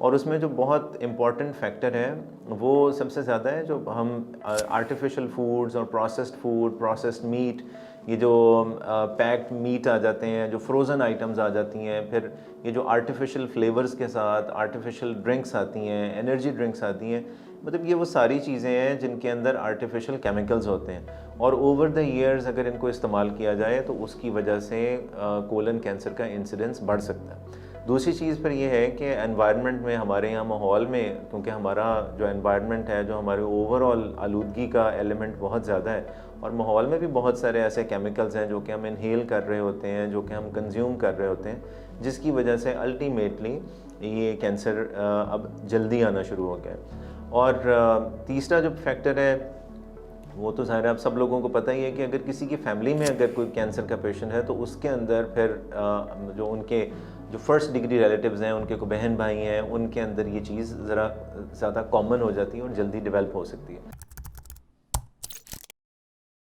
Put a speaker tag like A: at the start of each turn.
A: और उसमें जो बहुत इम्पॉर्टेंट फैक्टर है वो सबसे ज़्यादा है जो हम आर्टिफिशियल फूड्स और प्रोसेस्ड मीट, ये जो पैक्ड मीट आ जाते हैं, जो फ्रोज़न आइटम्स आ जाती हैं, फिर ये जो आर्टिफिशियल फ्लेवर्स के साथ आर्टिफिशियल ड्रिंक्स आती हैं, एनर्जी ड्रिंक्स आती हैं, मतलब ये वो सारी चीज़ें हैं जिनके अंदर आर्टिफिशियल केमिकल्स होते हैं और ओवर द ईयर्स अगर इनको इस्तेमाल किया जाए तो उसकी वजह से कोलन कैंसर का इंसिडेंस बढ़ सकता है। दूसरी चीज़ पर यह है कि एनवायरनमेंट में, हमारे यहाँ माहौल में, क्योंकि हमारा जो एनवायरनमेंट है, जो हमारे ओवरऑल आलूदगी का एलिमेंट बहुत ज़्यादा है और माहौल में भी बहुत सारे ऐसे केमिकल्स हैं जो कि हम इनहेल कर रहे होते हैं, जो कि हम कंज्यूम कर रहे होते हैं, जिसकी वजह से अल्टीमेटली ये कैंसर अब जल्दी आना शुरू हो गया है। और तीसरा जो फैक्टर है वो तो ज़ाहिर है आप सब लोगों को पता ही है कि अगर किसी की फैमिली में अगर कोई कैंसर का पेशेंट है तो उसके अंदर फिर जो उनके जो फर्स्ट डिग्री रिलेटिव्स हैं, उनके को बहन भाई हैं, उनके अंदर ये चीज़ ज़रा ज़्यादा कॉमन हो जाती है और जल्दी डेवलप हो सकती है।